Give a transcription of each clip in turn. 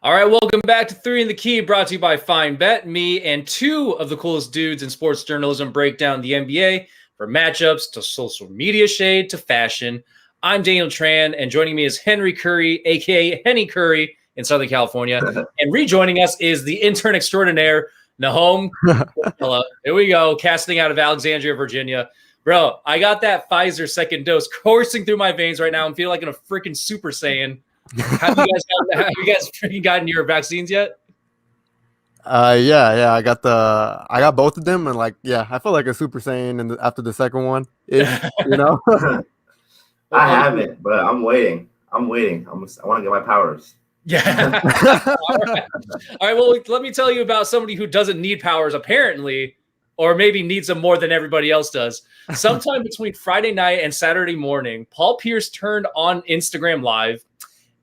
All right, welcome back to 3 in the Key, brought to you by Fine Bet. Me and two of the coolest dudes in sports journalism break down the NBA from matchups to social media shade to fashion. I'm Daniel Tran, and joining me is Henry Curry, a.k.a. Henny Curry in Southern California. And rejoining us is the intern extraordinaire, Nahom. Hello. Here we go, casting out of Alexandria, Virginia. Bro, I got that Pfizer second dose coursing through my veins right now. I'm feeling like a freaking Super Saiyan. Have you guys freaking gotten your vaccines yet? Yeah. I got both of them, and I feel like a Super Saiyan after the second one. I haven't, but I'm waiting. I want to get my powers. Yeah. All right. Well, let me tell you about somebody who doesn't need powers, apparently, or maybe needs them more than everybody else does. Sometime between Friday night and Saturday morning, Paul Pierce turned on Instagram Live.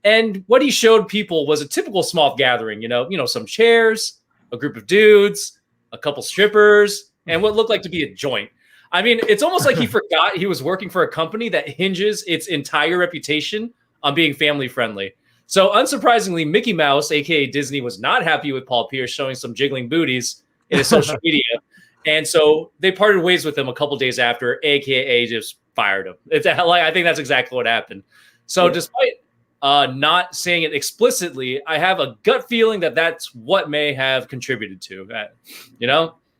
And what he showed people was a typical small gathering, some chairs, a group of dudes, a couple strippers, and what looked like to be a joint. I mean, it's almost like he forgot he was working for a company that hinges its entire reputation on being family friendly. So unsurprisingly, Mickey Mouse, aka Disney, was not happy with Paul Pierce showing some jiggling booties in his social media. And so they parted ways with him a couple days after, aka just fired him. I think that's exactly what happened. So despite not saying it explicitly, I have a gut feeling that that's what may have contributed to that,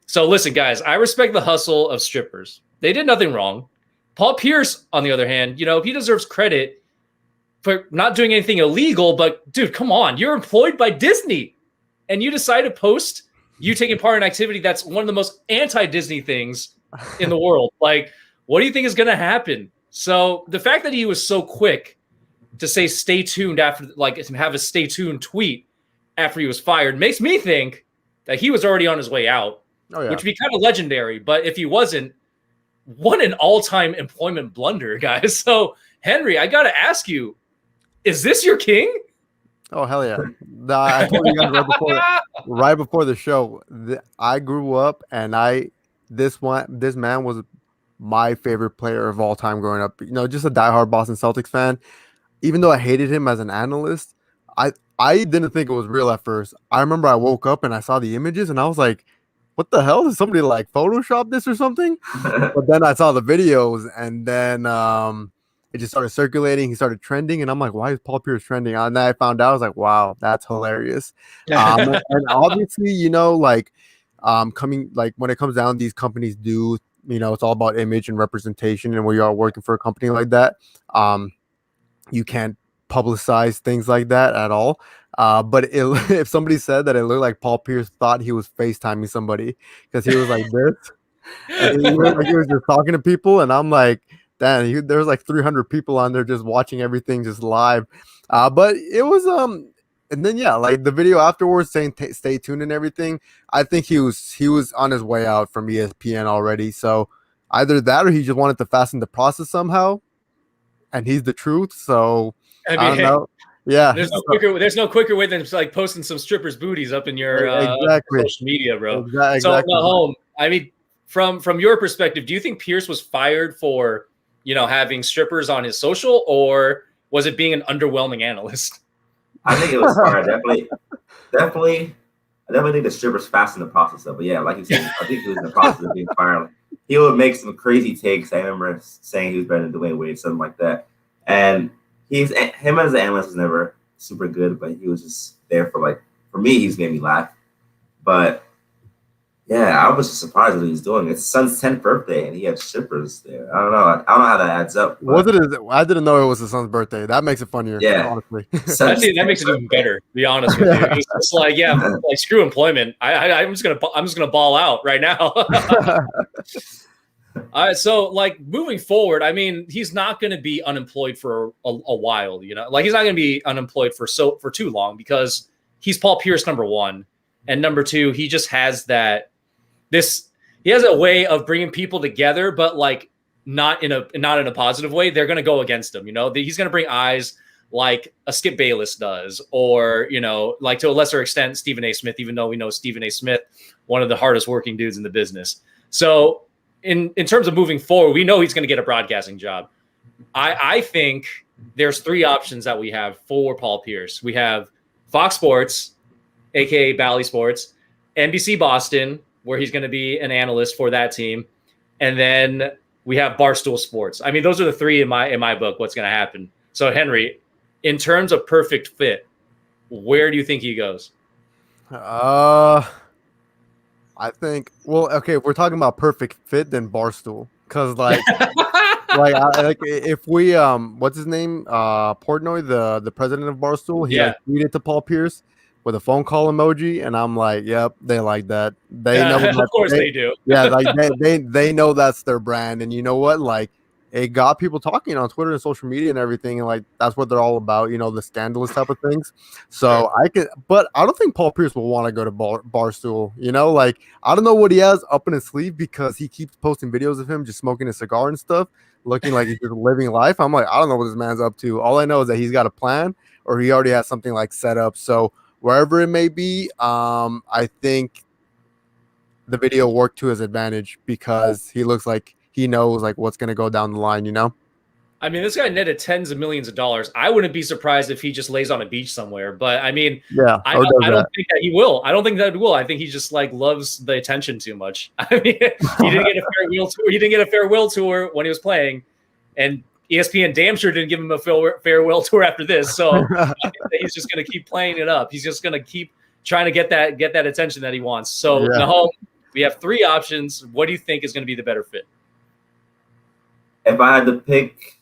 So listen, guys, I respect the hustle of strippers. They did nothing wrong. Paul Pierce, on the other hand, he deserves credit for not doing anything illegal, but dude, come on, you're employed by Disney and you decide to post you taking part in an activity that's one of the most anti-Disney things in the world. Like, what do you think is going to happen? So the fact that he was so quick to say stay tuned after, have a stay tuned tweet after he was fired makes me think that he was already on his way out, which would be kind of legendary. But if he wasn't, what an all-time employment blunder, guys. So, Henry, I got to ask you, is this your king? Oh, hell yeah. I told you guys right before the show, I grew up and this man was my favorite player of all time growing up. Just a diehard Boston Celtics fan. Even though I hated him as an analyst, I didn't think it was real at first. I remember I woke up and I saw the images and I was like, what the hell? Did somebody Photoshop this or something? But then I saw the videos and then it just started circulating. He started trending and I'm like, why is Paul Pierce trending? And then I found out, I was like, wow, that's hilarious. And obviously, when it comes down, these companies do, it's all about image and representation. And when you are working for a company like that, you can't publicize things like that at all. But if somebody said that it looked like Paul Pierce thought he was FaceTiming somebody because he was like this, and he was just talking to people, and I'm like, damn, there was like 300 people on there just watching everything just live. But it was and then the video afterwards saying stay tuned and everything. I think he was on his way out from ESPN already. So either that or he just wanted to fasten the process somehow. And he's the truth, so I don't know. Yeah, there's no quicker way than like posting some strippers' booties up in your social media, bro. Exactly. So, Nahom, I mean, from your perspective, do you think Pierce was fired for having strippers on his social, or was it being an underwhelming analyst? I think it was fired. Definitely. I definitely think the strippers fastened the process up. But yeah, like you said, I think he was in the process of being fired. He would make some crazy takes. I remember saying he was better than Dwayne Wade, something like that. And him as an analyst was never super good, but he was just there for me, he's made me laugh. But yeah, I was just surprised what he was doing. It's his son's 10th birthday, and he had strippers there. I don't know how that adds up. I didn't know it was his son's birthday. That makes it funnier. Yeah, honestly. That makes it even better. To be honest with you, it's like screw employment. I'm just gonna ball out right now. All right, so moving forward, I mean, he's not going to be unemployed for a while. He's not going to be unemployed for too long because he's Paul Pierce, number one, and number two, he just has he has a way of bringing people together, but not in a positive way. They're going to go against him. He's going to bring eyes like a Skip Bayless does, or to a lesser extent Stephen A. Smith. Even though we know Stephen A. Smith, one of the hardest working dudes in the business. So in terms of moving forward, we know he's going to get a broadcasting job. I think there's three options that we have for Paul Pierce. We have Fox Sports, aka Bally Sports, NBC Boston, where he's going to be an analyst for that team, and then we have Barstool Sports. I mean, those are the three in my book. What's going to happen? So, Henry, in terms of perfect fit, where do you think he goes? I think. Well, okay, if we're talking about perfect fit, then Barstool, because like if we what's his name, Portnoy, the president of Barstool, he like tweeted to Paul Pierce with a phone call emoji, and I'm like, yep, they like that. They know that, of course they do. Yeah, like they know that's their brand, and you know what, like it got people talking on Twitter and social media and everything, and like that's what they're all about, you know, the scandalous type of things. So but I don't think Paul Pierce will want to go to Barstool, you know, like I don't know what he has up in his sleeve, because he keeps posting videos of him just smoking a cigar and stuff, looking like he's just living life. I'm like, I don't know what this man's up to. All I know is that he's got a plan, or he already has something like set up. So wherever it may be, I think the video worked to his advantage, because he looks like he knows like what's going to go down the line, you know? I mean, this guy netted tens of millions of dollars. I wouldn't be surprised if he just lays on a beach somewhere. But I mean, I don't think that he will. I don't think that he will. I think he just like loves the attention too much. I mean, he didn't get a farewell tour. He didn't get a farewell tour when he was playing, and ESPN damn sure didn't give him a farewell tour after this. So I think that he's just going to keep playing it up. He's just going to keep trying to get that attention that he wants. So Nahom, we have three options. What do you think is going to be the better fit? If I had to pick,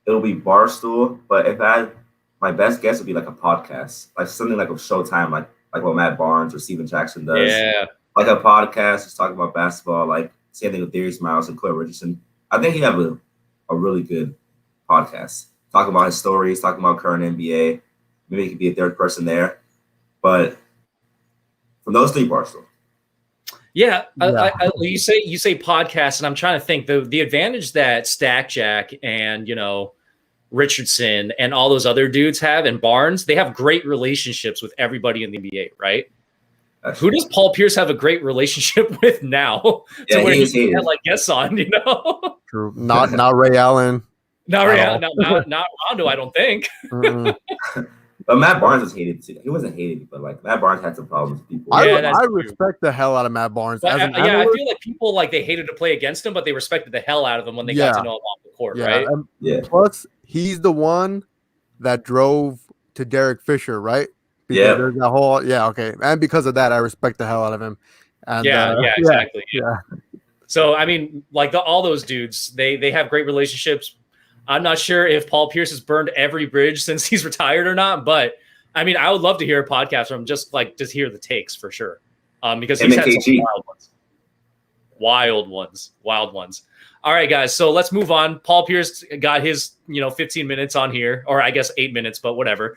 it'll be Barstool. But if I had, my best guess would be like a podcast, like something like a Showtime, like what Matt Barnes or Steven Jackson does. Yeah, like a podcast just talking about basketball. Like same thing with Darius Miles and Claire Richardson. I think he'd have a really good podcast, talking about his stories, talking about current NBA. Maybe he could be a third person there. But from those three, Barstool. Yeah, you say podcast, and I'm trying to think the advantage that Stack Jack and Richardson and all those other dudes have, and Barnes, they have great relationships with everybody in the NBA, right? Who does Paul Pierce have a great relationship with now? Yeah, to where he had like guests on, True. Not Ray Allen. Not Ray Allen. Not Rondo. I don't think. But Matt Barnes was hated too. He wasn't hated, but like Matt Barnes had some problems with people. I respect the hell out of Matt Barnes. But, I feel like people they hated to play against him, but they respected the hell out of him when they got to know him off the court, right? Plus, he's the one that drove to Derek Fisher, right? Because there's that whole and because of that, I respect the hell out of him. And, exactly. Yeah. So I mean, like all those dudes, they have great relationships. I'm not sure if Paul Pierce has burned every bridge since he's retired or not, but I mean, I would love to hear a podcast from him, just hear the takes for sure, because he's had some wild ones. All right, guys, so let's move on. Paul Pierce got his 15 minutes on here, or I guess 8 minutes, but whatever.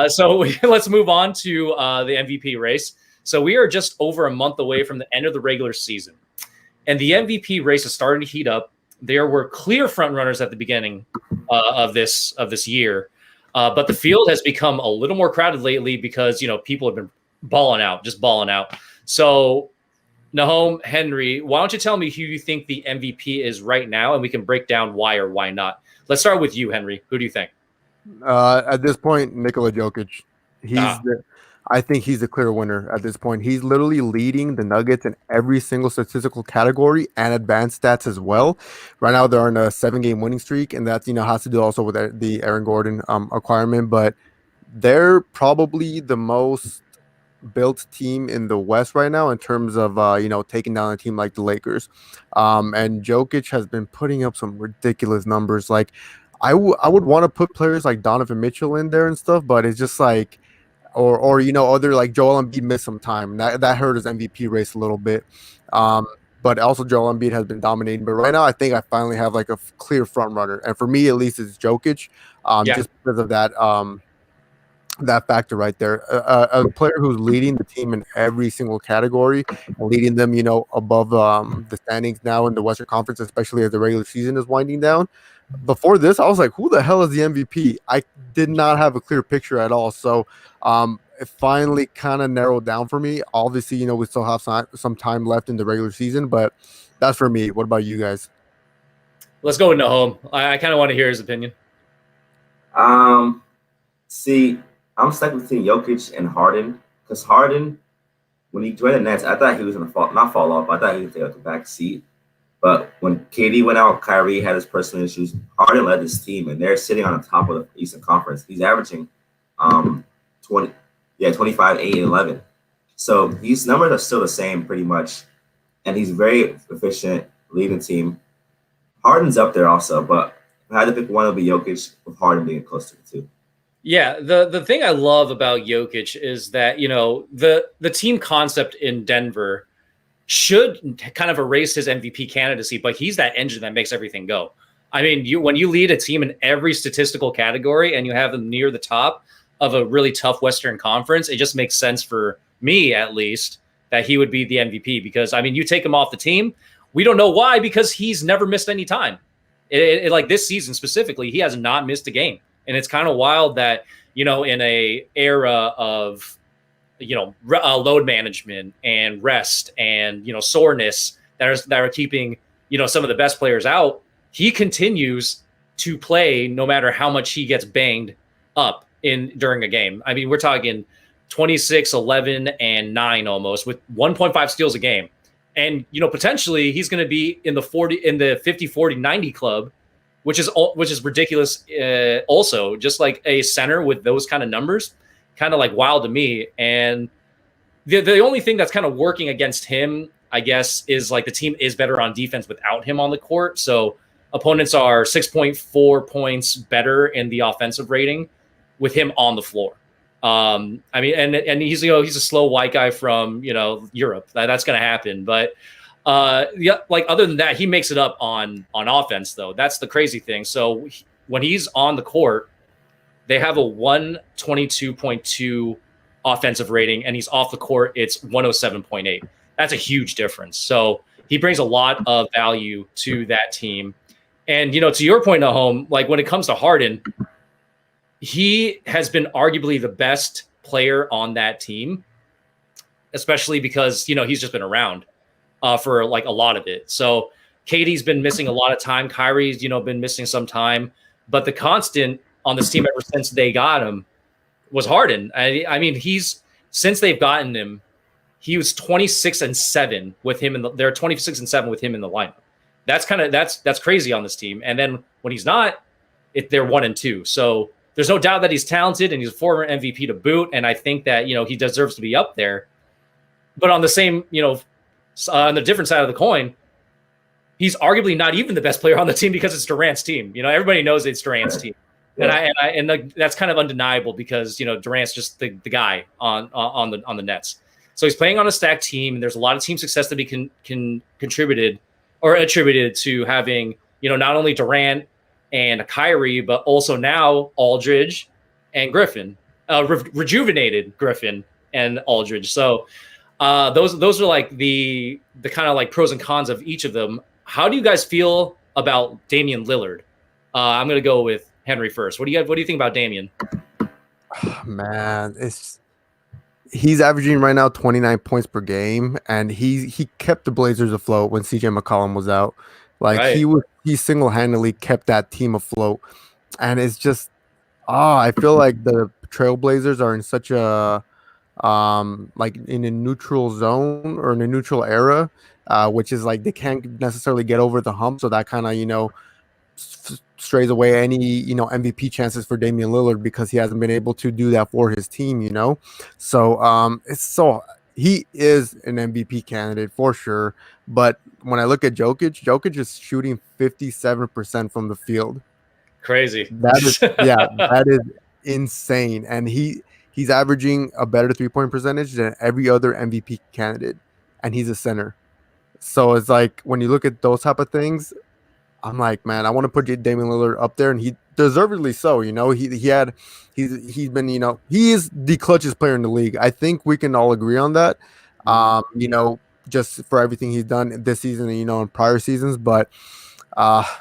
So let's move on to the MVP race. So we are just over a month away from the end of the regular season, and the MVP race is starting to heat up. There were clear front runners at the beginning of this year, but the field has become a little more crowded lately because people have been balling out. So, Nahom, Henry, why don't you tell me who you think the MVP is right now, and we can break down why or why not. Let's start with you, Henry. Who do you think? At this point, Nikola Jokic. I think he's the clear winner at this point. He's literally leading the Nuggets in every single statistical category and advanced stats as well. Right now, they're on a 7-game winning streak, and that has to do also with the Aaron Gordon acquirement. But they're probably the most built team in the West right now in terms of taking down a team like the Lakers. And Jokic has been putting up some ridiculous numbers. Like I would want to put players like Donovan Mitchell in there and stuff, but it's just like. Or other like Joel Embiid missed some time. That hurt his MVP race a little bit. But also Joel Embiid has been dominating. But right now, I think I finally have like a clear front runner, and for me at least, it's Jokic. Just because of that factor right there. A player who's leading the team in every single category, and leading them, above the standings now in the Western Conference, especially as the regular season is winding down. Before this, I was like, who the hell is the MVP? I did not have a clear picture at all. So it finally kind of narrowed down for me. Obviously, we still have some time left in the regular season, but that's for me. What about you guys? Let's go with Nahom. I kind of want to hear his opinion. See, I'm stuck between Jokic and Harden because Harden, when he joined the Nets, I thought he was gonna not fall off. I thought he would take the back seat. But when KD went out, Kyrie had his personal issues. Harden led this team, and they're sitting on the top of the Eastern Conference. He's averaging 25, 8, and 11. So these numbers are still the same pretty much, and he's very efficient, leading the team. Harden's up there also, but if I had to pick one, it would be Jokic, with Harden being close to the two. Yeah, the thing I love about Jokic is that, the team concept in Denver should kind of erase his MVP candidacy, but he's that engine that makes everything go. I mean, when you lead a team in every statistical category and you have them near the top of a really tough Western Conference, it just makes sense for me, at least, that he would be the MVP because, I mean, you take him off the team. We don't know why, because he's never missed any time. Like this season specifically, he has not missed a game. And it's kind of wild that, in a era of, load management and rest and, soreness that are keeping, some of the best players out, he continues to play no matter how much he gets banged up during a game. I mean, we're talking 26, 11, and 9 almost with 1.5 steals a game. And, potentially he's going to be in the 50, 40, 90 club, which is ridiculous. Also, just like a center with those kind of numbers, kind of like wild to me. And the only thing that's kind of working against him, I guess, is like the team is better on defense without him on the court. So opponents are 6.4 points better in the offensive rating with him on the floor. I mean, and he's he's a slow white guy from Europe. That's going to happen, but like other than that, he makes it up on offense though. That's the crazy thing. So when he's on the court, they have a 122.2 offensive rating, and he's off the court, it's 107.8. That's a huge difference. So he brings a lot of value to that team. And to your point, Nahom, like when it comes to Harden, he has been arguably the best player on that team, especially because, he's just been around for like a lot of it. So KD's been missing a lot of time. Kyrie's, been missing some time, but the constant on this team ever since they got him was Harden. I mean, since they've gotten him, he was 26-7 with him they're 26-7 with him in the lineup. That's crazy on this team. And then when he's not, they're 1-2. So there's no doubt that he's talented and he's a former MVP to boot. And I think that, he deserves to be up there. But on the same, on the different side of the coin, he's arguably not even the best player on the team because it's Durant's team. Everybody knows it's Durant's team. Yeah. And that's kind of undeniable because, Durant's just the guy on the Nets. So he's playing on a stacked team. And there's a lot of team success that he can contributed or attributed to having, not only Durant and Kyrie, but also now Aldridge and Griffin, rejuvenated Griffin and Aldridge. So those are like the kind of like pros and cons of each of them. How do you guys feel about Damian Lillard? I'm going to go with Henry first. What do you think about Damian? Man, he's averaging right now 29 points per game, and he kept the Blazers afloat when CJ McCollum was out. Like right. He single-handedly kept that team afloat, and it's just I feel like the Trailblazers are in such a like in a neutral zone or in a neutral era, which is like they can't necessarily get over the hump, so that kind of strays away any MVP chances for Damian Lillard because he hasn't been able to do that for his team. So he is an MVP candidate for sure. But when I look at Jokic is shooting 57% from the field. Crazy. That is insane, and he's averaging a better 3-point percentage than every other MVP candidate, and he's a center. So it's like when you look at those type of things, I'm like, man, I want to put Damian Lillard up there, and he deservedly so. He's been, he is the clutchest player in the league. I think we can all agree on that. Just for everything he's done this season and in prior seasons, but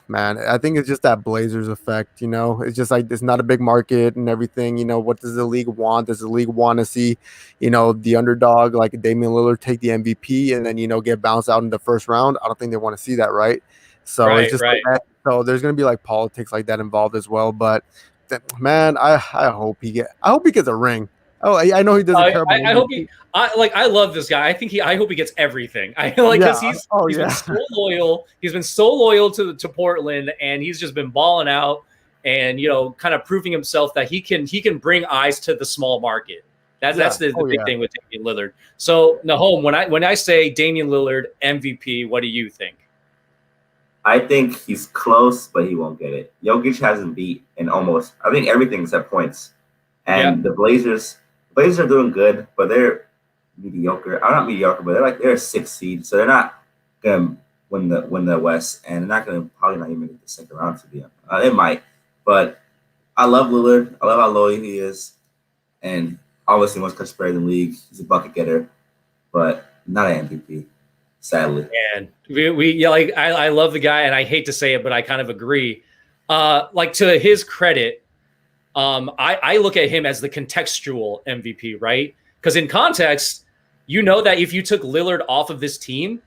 man, I think it's just that Blazers effect. It's just like it's not a big market and everything. What does the league want? Does the league want to see, the underdog like Damian Lillard take the MVP and then get bounced out in the first round? I don't think they want to see that, right? So it's just like that. So there's going to be like politics like that involved as well. But man, I hope he gets a ring. Oh, I know he doesn't care about. I hope he. I love this guy. I hope he gets everything. I like because he's been so loyal. He's been so loyal to Portland, and he's just been balling out, and kind of proving himself that he can bring eyes to the small market. That's the big thing with Damian Lillard. So Nahom, when I say Damian Lillard MVP, what do you think? I think he's close, but he won't get it. Jokic hasn't beat in almost, I think, everything except points. And the Blazers are doing good, but they're mediocre. I'm not mediocre, but they're a 6th seed, so they're not gonna win the West, and they're not gonna probably not even make the second round to be honest. It might, but I love Lillard. I love how loyal he is, and obviously most catch player in the league. He's a bucket getter, but not an MVP. Sadly, and I love the guy, and I hate to say it, but I kind of agree. To his credit, I look at him as the contextual MVP, right? Because in context, that if you took Lillard off of this team,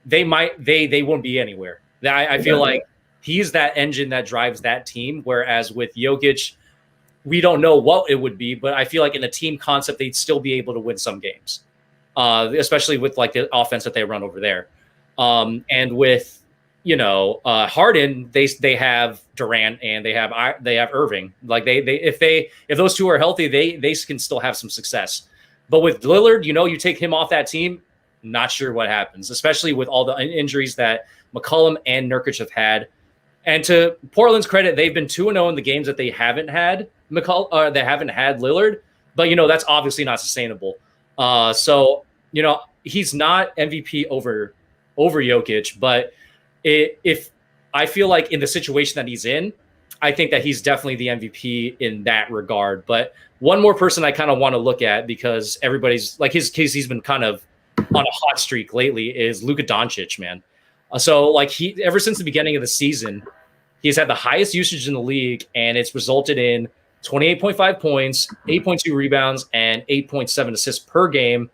they won't be anywhere. I feel like he's that engine that drives that team. Whereas with Jokic, we don't know what it would be, but I feel like in a team concept, they'd still be able to win some games. Especially with the offense that they run over there. And with, Harden, they have Durant and they have Irving. Like if those two are healthy, they can still have some success. But with Lillard, you take him off that team, not sure what happens, especially with all the injuries that McCollum and Nurkic have had. And to Portland's credit, they've been 2-0 in the games that they haven't had they haven't had Lillard. But that's obviously not sustainable. So he's not MVP over Jokic, but if I feel like in the situation that he's in, I think that he's definitely the MVP in that regard. But one more person I kind of want to look at, because everybody's like he's been kind of on a hot streak lately, is Luka Doncic, man. So he ever since the beginning of the season, he's had the highest usage in the league, and it's resulted in 28.5 points, 8.2 rebounds, and 8.7 assists per game.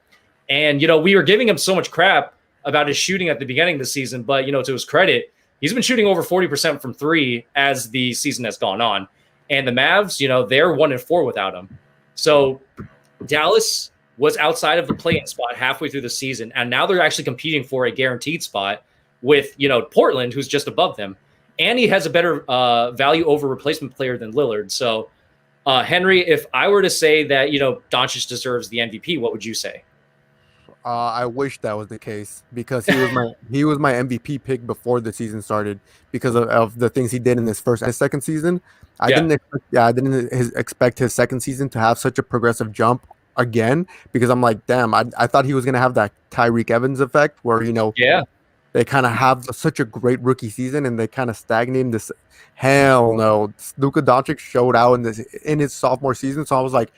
And, we were giving him so much crap about his shooting at the beginning of the season, but, to his credit, he's been shooting over 40% from three as the season has gone on. And the Mavs, they're 1-4 without him. So Dallas was outside of the play-in spot halfway through the season, and now they're actually competing for a guaranteed spot with, Portland, who's just above them. And he has a better value over replacement player than Lillard. So, Henry, if I were to say that, Doncic deserves the MVP, what would you say? I wish that was the case, because he was my MVP pick before the season started because of the things he did in his first and second season. I didn't expect his second season to have such a progressive jump again, because I'm like, damn, I thought he was gonna have that Tyreek Evans effect where they kind of have such a great rookie season and they kind of stagnate this. Hell no. Luka Doncic showed out in his sophomore season. So I was like,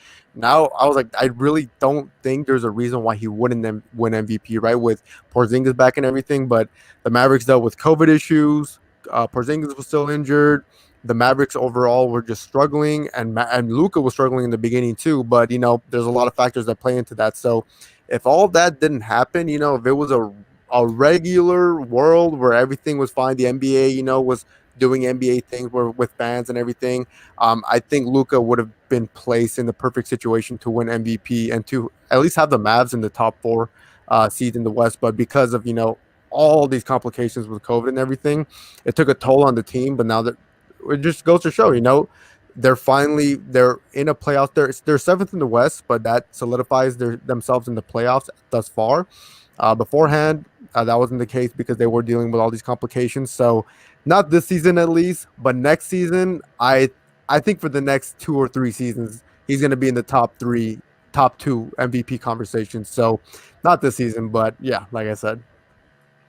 I really don't think there's a reason why he wouldn't win MVP, right? With Porzingis back and everything. But the Mavericks dealt with COVID issues. Porzingis was still injured. The Mavericks overall were just struggling, and Luka was struggling in the beginning too. But, there's a lot of factors that play into that. So if all that didn't happen, if it was a regular world where everything was fine, the NBA, was doing NBA things with fans and everything, I think Luka would have been placed in the perfect situation to win MVP and to at least have the Mavs in the top 4 seed in the West. But because of, all these complications with COVID and everything, it took a toll on the team. But now that it just goes to show, they're in a playoff. They're 7th in the West, but that solidifies themselves in the playoffs thus far. Beforehand, that wasn't the case because they were dealing with all these complications. So not this season at least, but next season, I think for the next 2 or 3 seasons, he's going to be in the top 2 MVP conversations. So not this season, but yeah, like I said.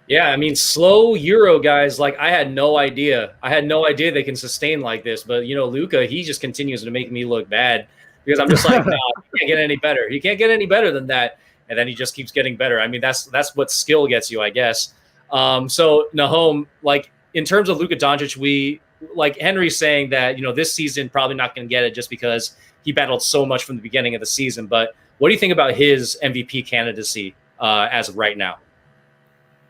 Yeah, I mean, slow Euro guys, I had no idea. They can sustain like this. But, Luka, he just continues to make me look bad because I'm just like, no, he can't get any better. He can't get any better than that. And then he just keeps getting better. I mean, that's what skill gets you, I guess. So, Nahom, in terms of Luka Doncic, we Henry's saying that, this season probably not going to get it just because he battled so much from the beginning of the season. But what do you think about his MVP candidacy as of right now?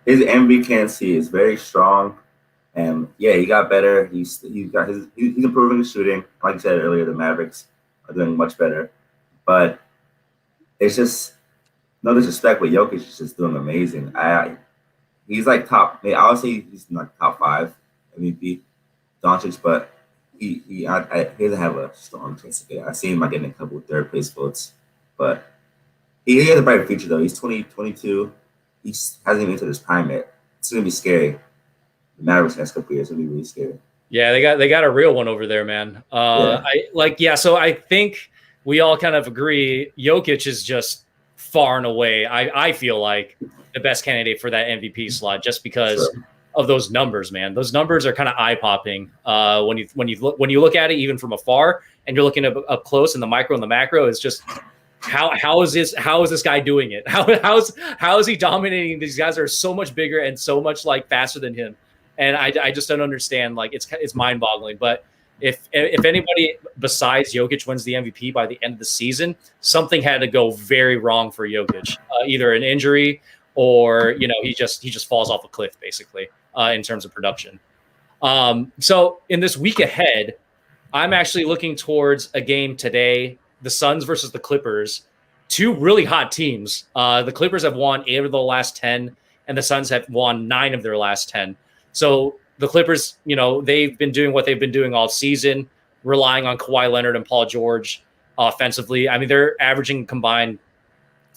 His MVP candidacy is very strong. And yeah, he got better. He's improving his shooting. Like I said earlier, the Mavericks are doing much better. But it's just no disrespect, but Jokic is just doing amazing. He's like top. I would say he's like top 5 MVP, Doncic, but he doesn't have a strong chance to get. I see him like getting a couple of third place votes, but he has a bright future though. He's 22. He hasn't even entered his prime yet. It's gonna be scary. The Mavericks next couple years, it'll be really scary. Yeah, they got a real one over there, man. So I think we all kind of agree Jokic is just far and away, I feel like, the best candidate for that MVP slot just because of those numbers, man. Those numbers are kind of eye-popping when you look at it even from afar, and you're looking up close in the micro and the macro. It's just how is this guy doing it? How is he dominating these guys that are so much bigger and so much like faster than him? And I just don't understand. Like it's mind-boggling. But if anybody besides Jokic wins the MVP by the end of the season, something had to go very wrong for Jokic, either an injury or he just falls off a cliff basically in terms of production. So in this week ahead, I'm actually looking towards a game today: the Suns versus the Clippers. Two really hot teams. The Clippers have won 8 of the last 10, and the Suns have won 9 of their last 10. So the Clippers, they've been doing what they've been doing all season, relying on Kawhi Leonard and Paul George offensively. I mean, they're averaging combined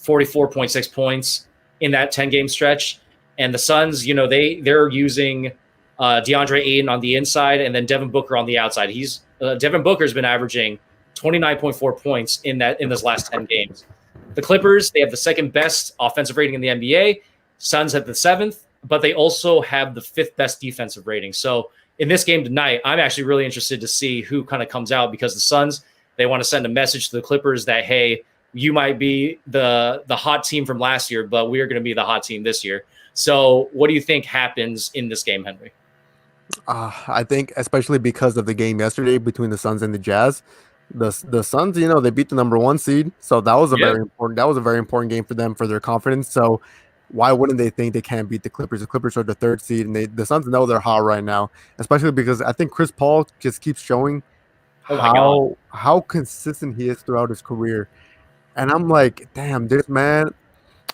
44.6 points in that 10-game stretch. And the Suns, they're using DeAndre Ayton on the inside and then Devin Booker on the outside. Devin Booker's been averaging 29.4 points in this last 10 games. The Clippers, they have the second best offensive rating in the NBA. Suns have the 7th. But they also have the 5th best defensive rating. So in this game tonight, I'm actually really interested to see who kind of comes out, because the Suns, they want to send a message to the Clippers that, hey, you might be the hot team from last year, but we are going to be the hot team this year. So what do you think happens in this game, Henry? I think especially because of the game yesterday between the Suns and the Jazz, the Suns, they beat the number 1 seed. So that was a very important game for them, for their confidence. So why wouldn't they think they can't beat the Clippers? The Clippers are the 3rd seed, and the Suns know they're hot right now, especially because I think Chris Paul just keeps showing how consistent he is throughout his career. And I'm like, damn, this man,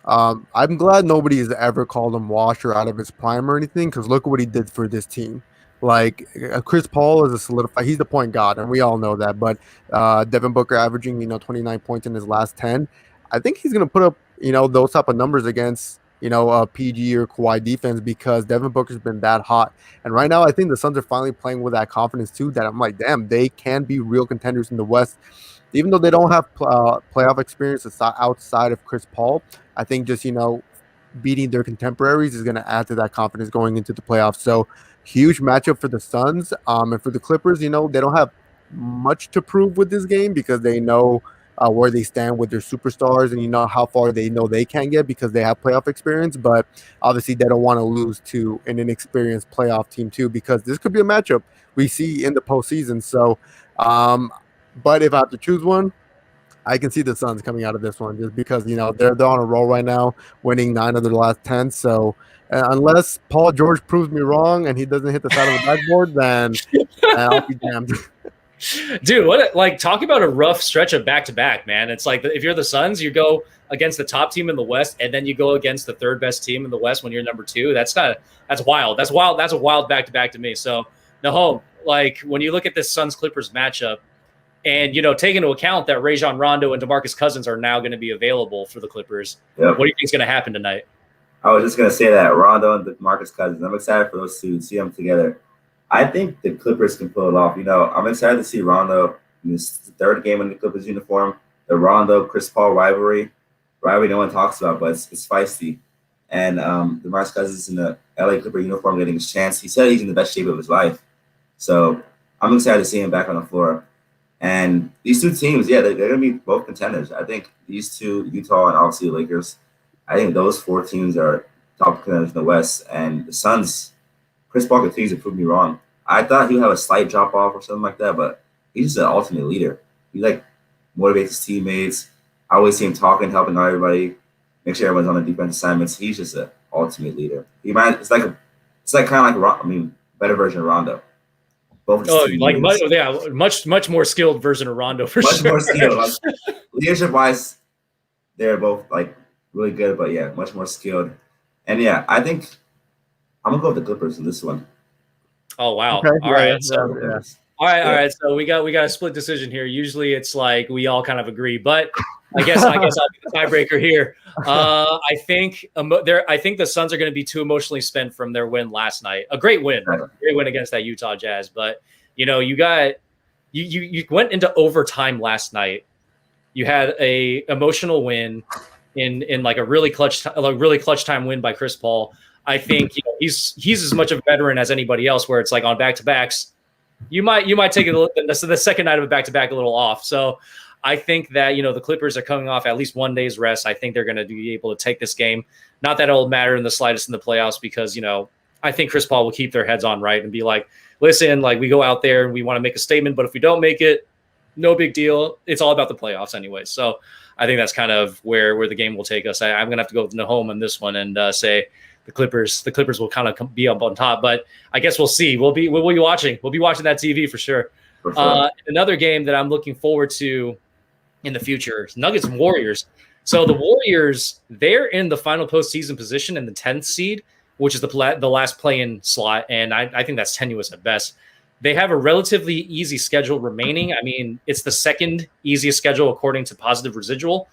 I'm glad nobody has ever called him washed or out of his prime or anything, because look what he did for this team. Like, Chris Paul is a solidified, he's the point guard, and we all know that. But Devin Booker averaging, 29 points in his last 10. I think he's going to put up, those type of numbers against, a PG or Kawhi defense, because Devin Booker's been that hot. And right now, I think the Suns are finally playing with that confidence too, that I'm like, damn, they can be real contenders in the West. Even though they don't have playoff experience outside of Chris Paul, I think just, beating their contemporaries is going to add to that confidence going into the playoffs. So huge matchup for the Suns. And for the Clippers, they don't have much to prove with this game, because they know where they stand with their superstars, and how far they know they can get because they have playoff experience. But obviously they don't want to lose to an inexperienced playoff team too, because this could be a matchup we see in the postseason. So but if I have to choose one, I can see the Suns coming out of this one, just because they're on a roll right now, winning 9 of their last 10. So unless Paul George proves me wrong and he doesn't hit the side of the backboard, then I'll be damned. Dude, talk about a rough stretch of back-to-back, man. It's like, if you're the Suns, you go against the top team in the West, and then you go against the 3rd best team in the West when you're number 2. That's wild. That's a wild back-to-back to me. So, Nahom, when you look at this Suns-Clippers matchup, and, take into account that Rajon Rondo and DeMarcus Cousins are now going to be available for the Clippers, What do you think is going to happen tonight? I was just going to say that, Rondo and DeMarcus Cousins. I'm excited for those two, to see them together. I think the Clippers can pull it off. I'm excited to see Rondo in his 3rd game in the Clippers uniform. The Rondo-Chris Paul rivalry no one talks about, but it's feisty. And DeMarcus Cousins in the LA Clipper uniform getting his chance. He said he's in the best shape of his life. So I'm excited to see him back on the floor. And these two teams, they're going to be both contenders. I think these two, Utah and obviously the Lakers, I think those 4 teams are top contenders in the West. And the Suns, Chris Paul continues to prove me wrong. I thought he would have a slight drop-off or something like that, but he's just an ultimate leader. He, motivates his teammates. I always see him talking, helping out everybody, make sure everyone's on the defense assignments. He's just an ultimate leader. It's kind of like better version of Rondo. Both Oh, team like leaders. much more skilled version of Rondo for Much sure. more skilled. Like, leadership wise, they're both like really good, but yeah, much more skilled. And yeah, I think I'm gonna go with the Clippers in this one. Oh wow! Okay, All right, so all Yeah. right. So we got a split decision here. Usually it's like we all kind of agree, but I guess I'll be the tiebreaker here. I think the Suns are going to be too emotionally spent from their win last night. A great win against that Utah Jazz. But you went into overtime last night. You had a emotional win in like a really clutch time win by Chris Paul. I think he's as much of a veteran as anybody else. Where it's like on back-to-backs, you might take it the second night of a back-to-back a little off. So I think that the Clippers are coming off at least one day's rest. I think they're going to be able to take this game. Not that it'll matter in the slightest in the playoffs because I think Chris Paul will keep their heads on right and be like, listen, like we go out there and we want to make a statement, but if we don't make it, no big deal. It's all about the playoffs anyway. So I think that's kind of where the game will take us. I'm going to have to go with home on this one and say the Clippers will kind of be up on top, but I guess we'll see. We'll be watching. We'll be watching that TV for sure. Another game that I'm looking forward to in the future, Nuggets and Warriors. So the Warriors, they're in the final postseason position in the 10th seed, which is the last play-in slot, and I think that's tenuous at best. They have a relatively easy schedule remaining. I mean, it's the second easiest schedule according to Positive Residual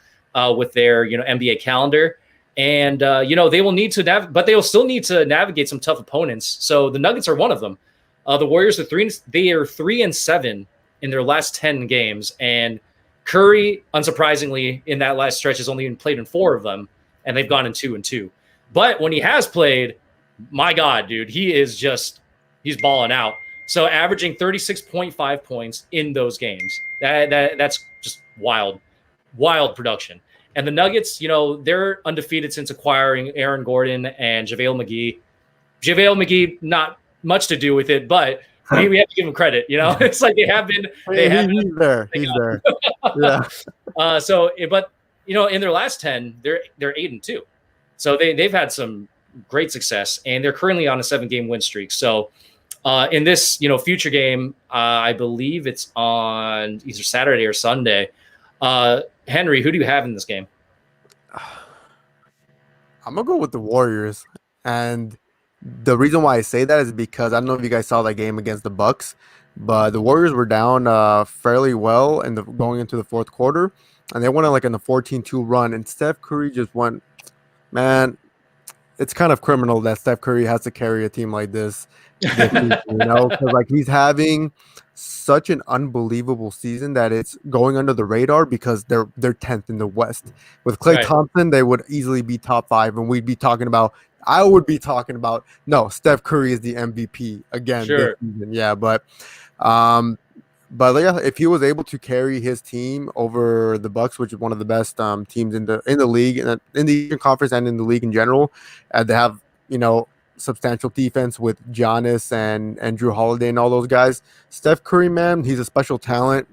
with their NBA calendar. And they will need to but they will still need to navigate some tough opponents. So the Nuggets are one of them. The Warriors are 3-7 in their last 10 games, and Curry, unsurprisingly, in that last stretch has only been played in 4 of them, and they've gone in 2-2. But when he has played, my God, dude, he's balling out. So averaging 36.5 points in those games. That's just wild production. And the Nuggets, they're undefeated since acquiring Aaron Gordon and JaVale McGee. JaVale McGee, not much to do with it, but we have to give him credit. It's like they have been. He's there. Yeah. But in their last 10, they're 8-2. So they've had some great success, and they're currently on a 7-game win streak. So in this future game, I believe it's on either Saturday or Sunday. Henry, who do you have in this game? I'm gonna go with the Warriors, and the reason why I say that is because I don't know if you guys saw that game against the Bucks, but the Warriors were down fairly well going into the fourth quarter, and they went on in a 14-2 run, and Steph Curry just went, man. It's kind of criminal that Steph Curry has to carry a team like this, because he's having such an unbelievable season that it's going under the radar because they're 10th in the West. With Klay Thompson, they would easily be top 5, and I would be talking about no, Steph Curry is the MVP again this season. Yeah, but yeah, if he was able to carry his team over the Bucks, which is one of the best teams in the league, in the Eastern Conference and in the league in general, and they have substantial defense with Giannis and Drew Holiday and all those guys. Steph Curry, man, he's a special talent,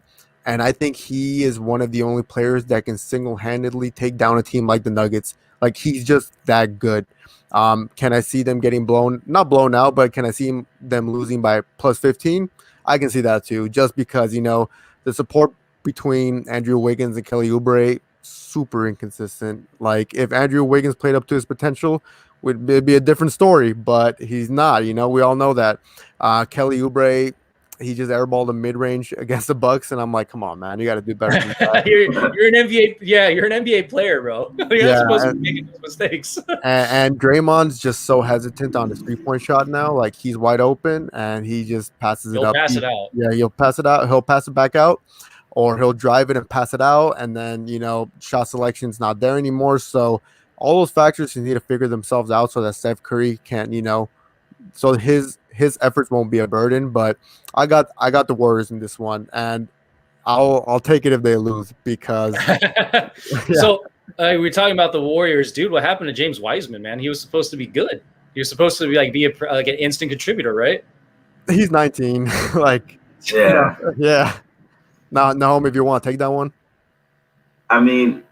and I think he is one of the only players that can single-handedly take down a team like the Nuggets. Like, he's just that good. Can I see them getting not blown out, but can I see them losing by plus 15? I can see that too, just because, the support between Andrew Wiggins and Kelly Oubre, super inconsistent. Like, if Andrew Wiggins played up to his potential, it'd be a different story, but he's not. We all know that. Kelly Oubre, he just airballed a mid-range against the Bucks, and I'm like, come on, man, you got to do better than that. you're an NBA, you're an NBA player, bro. You're not supposed to be making those mistakes. and Draymond's just so hesitant on his 3-point shot now. Like, he's wide open, and he just passes it up. He'll pass it out. Yeah, he'll pass it out. He'll pass it back out, or he'll drive it and pass it out, and then shot selection's not there anymore. So all those factors need to figure themselves out so that Steph Curry can't, so his efforts won't be a burden. But I got the Warriors in this one, and I'll take it if they lose because. Yeah. So we're talking about the Warriors, dude. What happened to James Wiseman, man? He was supposed to be good. He was supposed to be an instant contributor, right? He's 19. Yeah. Now, Nahum, if you want to take that one. I mean,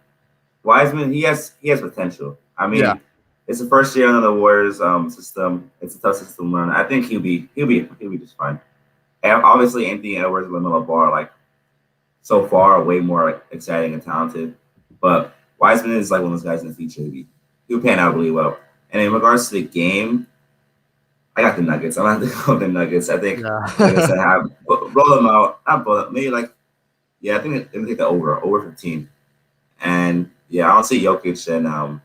Wiseman, he has potential. I mean, it's the first year under the Warriors system. It's a tough system to learn. I think he'll be just fine. And obviously, Anthony Edwards and LaMelo Ball are like so far way more like exciting and talented. But Wiseman is like one of those guys in the future. He'll pan out really well. And in regards to the game, I got the Nuggets. I'm gonna have to go with the Nuggets. I think like I said, roll them out. Not blow them. Maybe like I think they're gonna take the over 15. And yeah, I don't see Jokic and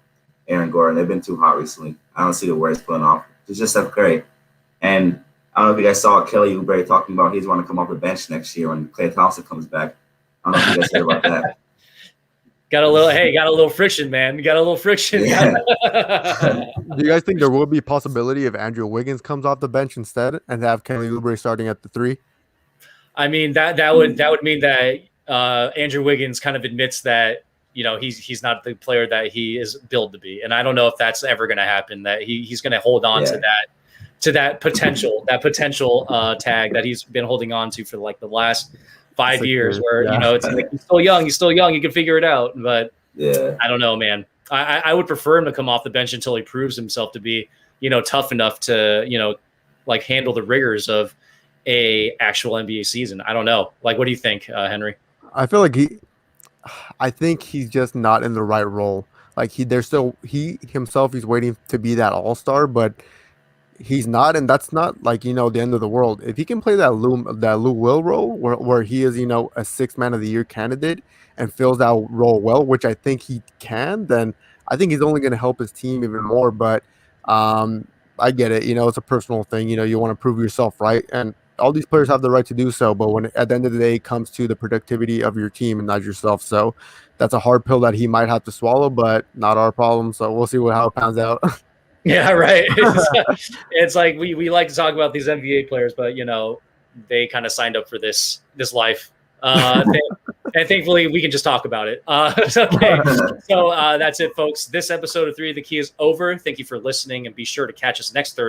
Aaron Gordon. They've been too hot recently. I don't see the Warriors pulling off. It's just Steph Curry. And I don't know if you guys saw Kelly Oubre talking about he's want to come off the bench next year when Klay Thompson comes back. I don't know if you guys heard about that. Got a little friction, man. You got a little friction. Yeah. Do you guys think there will be a possibility if Andrew Wiggins comes off the bench instead and have Kelly Oubre starting at the 3? I mean, that would mean that Andrew Wiggins kind of admits that, you know, he's not the player that he is billed to be. And I don't know if that's ever going to happen, that he's going to hold on to that potential tag that he's been holding on to for like the last 5 years where, you know, it's like he's still young, you can figure it out. But I don't know, man. I would prefer him to come off the bench until he proves himself to be, you know, tough enough to, you know, like handle the rigors of a actual NBA season. I don't know. Like, what do you think, Henry? I feel like I think he's just not in the right role. Like he himself, he's waiting to be that all-star, but he's not, and that's not like, you know, the end of the world. If he can play that Lou Will role where he is, you know, a 6th man of the year candidate and fills that role well, which I think he can, then I think he's only going to help his team even more. But I get it, you know, it's a personal thing. You know, you want to prove yourself, right? And all these players have the right to do so, but when at the end of the day it comes to the productivity of your team and not yourself, so that's a hard pill that he might have to swallow, but not our problem. So we'll see how it pans out. Yeah, right. It's like we like to talk about these NBA players, but you know, they kind of signed up for this life. And thankfully we can just talk about it. Okay. So that's it, folks. This episode of 3 of the Key is over. Thank you for listening, and be sure to catch us next Thursday.